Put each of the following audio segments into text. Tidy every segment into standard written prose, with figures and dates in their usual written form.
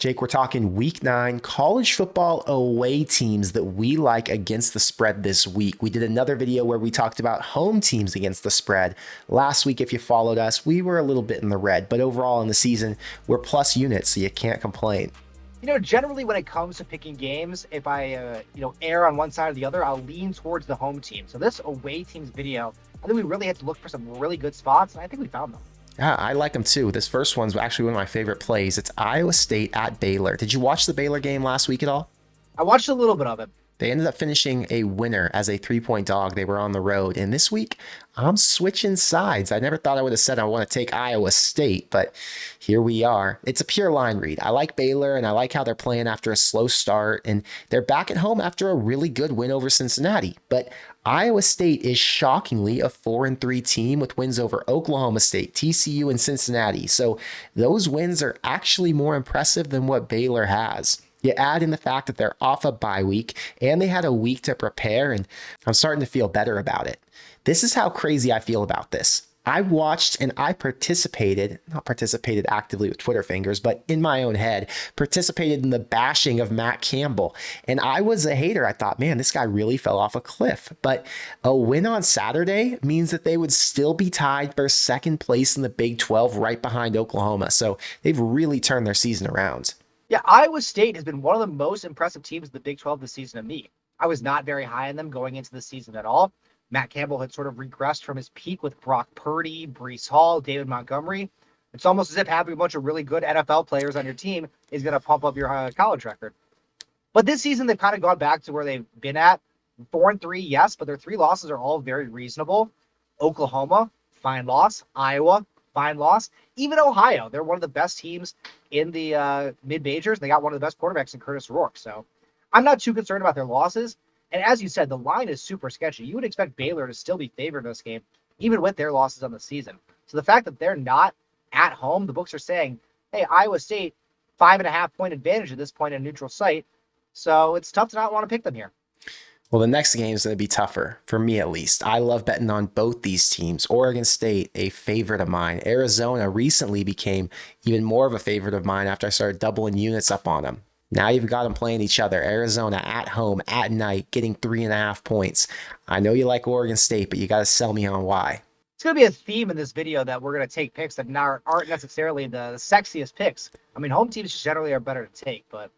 Jake, we're talking week 9 college football away teams that we like against the spread this week. We did another video where we talked about home teams against the spread. Last week, if you followed us, we were a little bit in the red, but overall in the season, we're plus units, so you can't complain. Generally when it comes to picking games, if I, err on one side or the other, I'll lean towards the home team. So this away teams video, I think we really had to look for some really good spots, and I think we found them. Yeah, I like them too. This first one's actually one of my favorite plays. It's Iowa State at Baylor. Did you watch the Baylor game last week at all? I watched a little bit of it. They ended up finishing a winner as a 3-point dog. They were on the road. And this week, I'm switching sides. I never thought I would have said I want to take Iowa State, but here we are. It's a pure line read. I like Baylor, and I like how they're playing after a slow start. And they're back at home after a really good win over Cincinnati. But Iowa State is shockingly a 4-3 team with wins over Oklahoma State, TCU, and Cincinnati. So those wins are actually more impressive than what Baylor has. You add in the fact that they're off a bye week and they had a week to prepare, and I'm starting to feel better about it. This is how crazy I feel about this. I watched and I not participated actively with Twitter fingers, but in my own head, participated in the bashing of Matt Campbell. And I was a hater. I thought, man, this guy really fell off a cliff. But a win on Saturday means that they would still be tied for second place in the Big 12 right behind Oklahoma. So they've really turned their season around. Yeah, Iowa State has been one of the most impressive teams in the Big 12 this season to me. I was not very high on them going into the season at all. Matt Campbell had sort of regressed from his peak with Brock Purdy, Breece Hall, David Montgomery. It's almost as if having a bunch of really good NFL players on your team is going to pump up your college record. But this season, they've kind of gone back to where they've been at. 4-3, yes, but their 3 losses are all very reasonable. Oklahoma, fine loss. Iowa, fine loss. Even Ohio, they're one of the best teams in the mid-majors. They got one of the best quarterbacks in Curtis Rourke. So I'm not too concerned about their losses. And as you said, the line is super sketchy. You would expect Baylor to still be favored in this game, even with their losses on the season. So the fact that they're not at home, the books are saying, hey, Iowa State, 5.5-point advantage at this point in a neutral site. So it's tough to not want to pick them here. Well, the next game is going to be tougher, for me at least. I love betting on both these teams. Oregon State, a favorite of mine. Arizona recently became even more of a favorite of mine after I started doubling units up on them. Now you've got them playing each other. Arizona at home, at night, getting 3.5 points. I know you like Oregon State, but you got to sell me on why. It's going to be a theme in this video that we're going to take picks that aren't necessarily the sexiest picks. I mean, home teams generally are better to take, but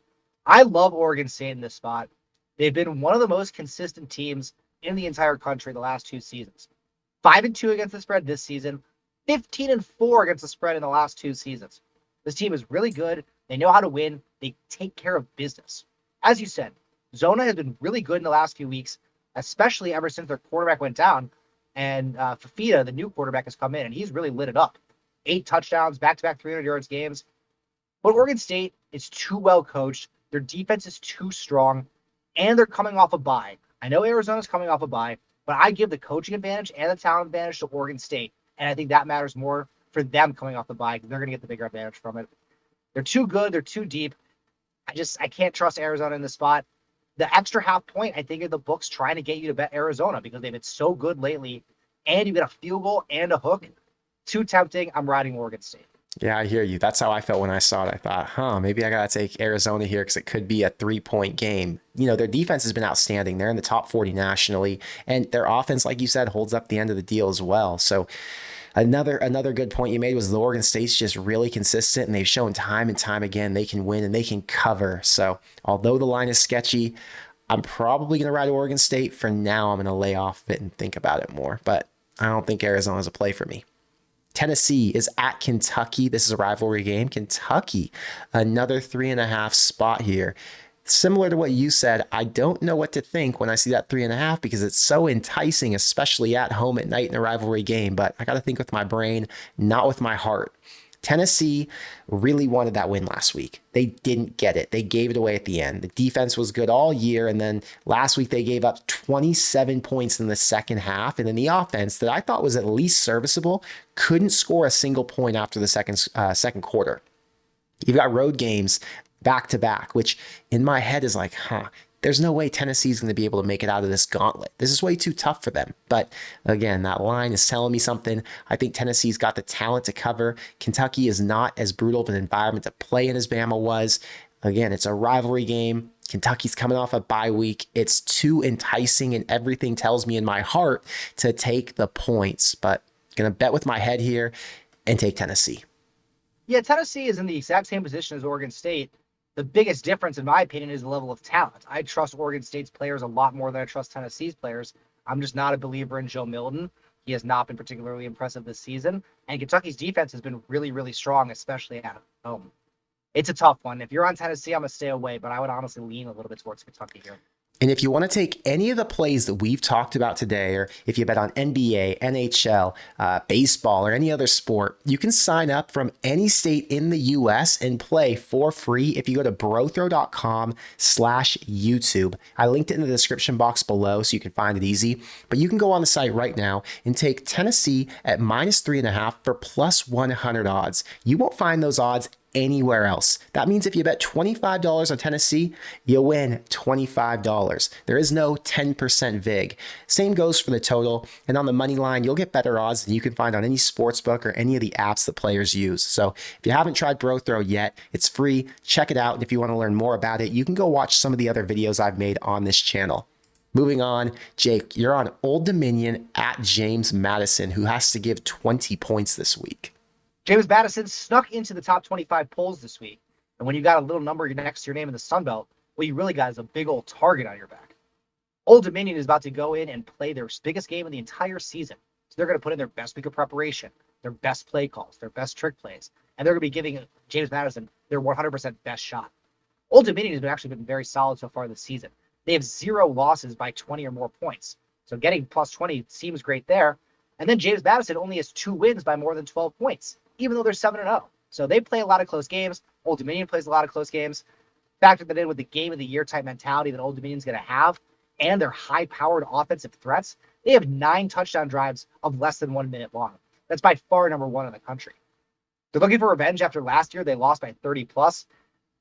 I love Oregon State in this spot. They've been one of the most consistent teams in the entire country the last 2 seasons. 5-2 against the spread this season, 15-4 against the spread in the last 2 seasons. This team is really good. They know how to win. They take care of business. As you said, Zona has been really good in the last few weeks, especially ever since their quarterback went down. And Fafita, the new quarterback, has come in, and he's really lit it up. 8 touchdowns, back-to-back 300 yards games. But Oregon State is too well coached. Their defense is too strong, and they're coming off a bye. I know Arizona's coming off a bye, but I give the coaching advantage and the talent advantage to Oregon State, and I think that matters more for them coming off the bye because they're going to get the bigger advantage from it. They're too good. They're too deep. I can't trust Arizona in this spot. The extra half point, I think, are the books trying to get you to bet Arizona because they've been so good lately, and you get a field goal and a hook. Too tempting. I'm riding Oregon State. Yeah, I hear you. That's how I felt when I saw it. I thought, maybe I got to take Arizona here because it could be a 3-point game. Their defense has been outstanding. They're in the top 40 nationally, and their offense, like you said, holds up the end of the deal as well. So another good point you made was the Oregon State's just really consistent, and they've shown time and time again they can win and they can cover. So although the line is sketchy, I'm probably going to ride Oregon State. For now, I'm going to lay off it and think about it more, but I don't think Arizona's a play for me. Tennessee is at Kentucky. This is a rivalry game. Kentucky, another 3.5 spot here. Similar to what you said, I don't know what to think when I see that 3.5 because it's so enticing, especially at home at night in a rivalry game. But I got to think with my brain, not with my heart. Tennessee really wanted that win last week. They didn't get it. They gave it away at the end. The defense was good all year, and then last week they gave up 27 points in the second half, and then the offense that I thought was at least serviceable couldn't score a single point after the second quarter. You've got road games back to back, which in my head is like, there's no way Tennessee's going to be able to make it out of this gauntlet. This is way too tough for them. But again, that line is telling me something. I think Tennessee's got the talent to cover. Kentucky is not as brutal of an environment to play in as Bama was. Again, it's a rivalry game. Kentucky's coming off a bye week. It's too enticing, and everything tells me in my heart to take the points. But going to bet with my head here and take Tennessee. Yeah, Tennessee is in the exact same position as Oregon State. The biggest difference, in my opinion, is the level of talent. I trust Oregon State's players a lot more than I trust Tennessee's players. I'm just not a believer in Joe Milton. He has not been particularly impressive this season. And Kentucky's defense has been really, really strong, especially at home. It's a tough one. If you're on Tennessee, I'm going to stay away, but I would honestly lean a little bit towards Kentucky here. And if you want to take any of the plays that we've talked about today, or if you bet on NBA, NHL, baseball, or any other sport, you can sign up from any state in the U.S. and play for free if you go to BroThrow.com/YouTube. I linked it in the description box below so you can find it easy. But you can go on the site right now and take Tennessee at -3.5 for +100 odds. You won't find those odds anywhere else. That means if you bet $25 on Tennessee, you win $25. There is no 10% VIG. Same goes for the total. And on the money line, you'll get better odds than you can find on any sportsbook or any of the apps that players use. So if you haven't tried BroThrow yet, it's free. Check it out. And if you want to learn more about it, you can go watch some of the other videos I've made on this channel. Moving on, Jake, you're on Old Dominion at James Madison, who has to give 20 points this week. James Madison snuck into the top 25 polls this week. And when you got a little number next to your name in the Sun Belt, what you really got is a big old target on your back. Old Dominion is about to go in and play their biggest game of the entire season. So they're going to put in their best week of preparation, their best play calls, their best trick plays, and they're going to be giving James Madison their 100% best shot. Old Dominion has actually been very solid so far this season. They have 0 losses by 20 or more points. So getting +20 seems great there. And then James Madison only has 2 wins by more than 12 points, even though they're 7-0. So they play a lot of close games. Old Dominion plays a lot of close games. Factor that in with the game of the year type mentality that Old Dominion's going to have and their high-powered offensive threats. They have 9 touchdown drives of less than 1 minute long. That's by far number 1 in the country. They're looking for revenge after last year. They lost by 30+.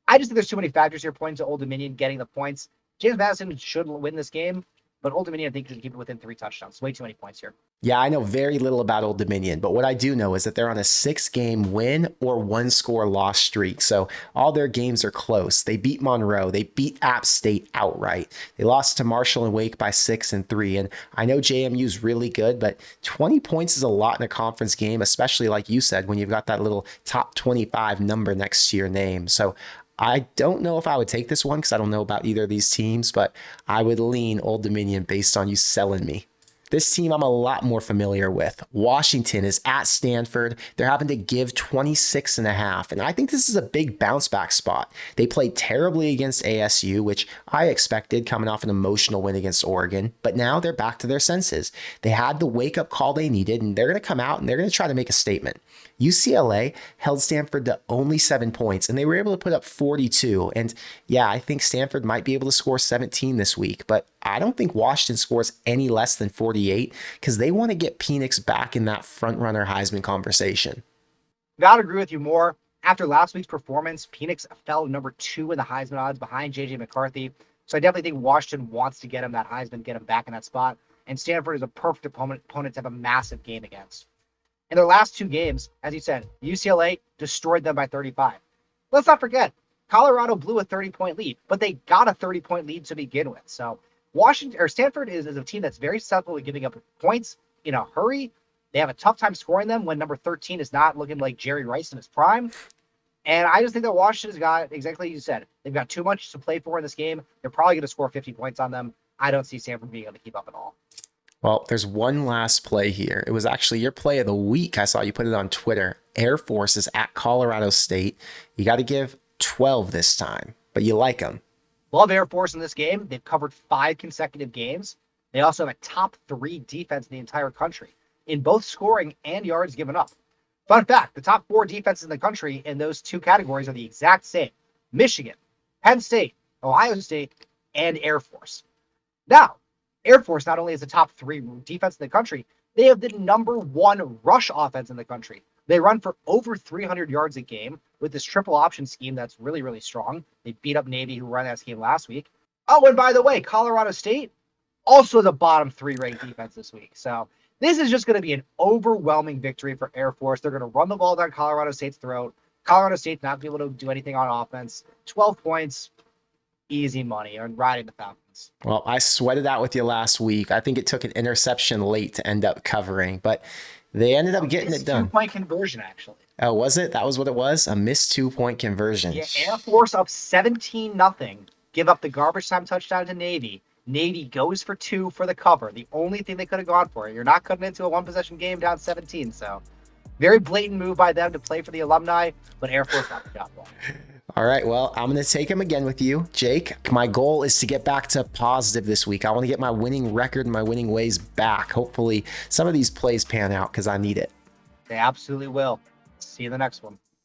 I just think there's too many factors here pointing to Old Dominion getting the points. James Madison should win this game, but Old Dominion, I think, should keep it within 3 touchdowns. Way too many points here. Yeah, I know very little about Old Dominion, but what I do know is that they're on a 6-game win or 1-score loss streak. So all their games are close. They beat Monroe. They beat App State outright. They lost to Marshall and Wake by 6 and 3. And I know JMU's really good, but 20 points is a lot in a conference game, especially like you said, when you've got that little top 25 number next to your name. So I don't know if I would take this one because I don't know about either of these teams, but I would lean Old Dominion based on you selling me. This team I'm a lot more familiar with. Washington is at Stanford. They're having to give 26.5. And I think this is a big bounce back spot. They played terribly against ASU, which I expected coming off an emotional win against Oregon. But now they're back to their senses. They had the wake up call they needed, and they're going to come out and they're going to try to make a statement. UCLA held Stanford to only 7 points, and they were able to put up 42. And yeah, I think Stanford might be able to score 17 this week, but I don't think Washington scores any less than 48 because they want to get Penix back in that front-runner Heisman conversation. Gotta agree with you more. After last week's performance, Penix fell number 2 in the Heisman odds behind J.J. McCarthy. So I definitely think Washington wants to get him that Heisman, get him back in that spot. And Stanford is a perfect opponent to have a massive game against. In their last 2 games, as you said, UCLA destroyed them by 35. Let's not forget, Colorado blew a 30-point lead, but they got a 30-point lead to begin with. So Stanford is a team that's very susceptible to giving up points in a hurry. They have a tough time scoring them when number 13 is not looking like Jerry Rice in his prime. And I just think that Washington's got, exactly as you said, they've got too much to play for in this game. They're probably going to score 50 points on them. I don't see Stanford being able to keep up at all. Well, there's one last play here. It was actually your play of the week. I saw you put it on Twitter. Air Force is at Colorado State. You got to give 12 this time, but you like them. Love Air Force in this game. They've covered 5 consecutive games. They also have a top 3 defense in the entire country in both scoring and yards given up. Fun fact, the top 4 defenses in the country in those 2 categories are the exact same. Michigan, Penn State, Ohio State, and Air Force. Now, Air Force not only is the top 3 defense in the country, they have the number 1 rush offense in the country. They run for over 300 yards a game with this triple option scheme that's really, really strong. They beat up Navy, who ran that scheme last week. Oh, and by the way, Colorado State also the bottom 3 ranked defense this week. So this is just going to be an overwhelming victory for Air Force. They're going to run the ball down Colorado State's throat. Colorado State not be able to do anything on offense. 12 points, easy money on riding the Falcons. Well, I sweated out with you last week. I think it took an interception late to end up covering, but they ended up getting it done. 2-point conversion, actually. Oh, was it? That was what it was? A missed 2-point conversion. Yeah, Air Force up 17-0. Give up the garbage time touchdown to Navy. Navy goes for 2 for the cover. The only thing they could have gone for. You're not cutting into a 1-possession game down 17. So very blatant move by them to play for the alumni, but Air Force got the job done. All right, well, I'm going to take him again with you, Jake. My goal is to get back to positive this week. I want to get my winning record and my winning ways back. Hopefully some of these plays pan out because I need it. They absolutely will. See you in the next one.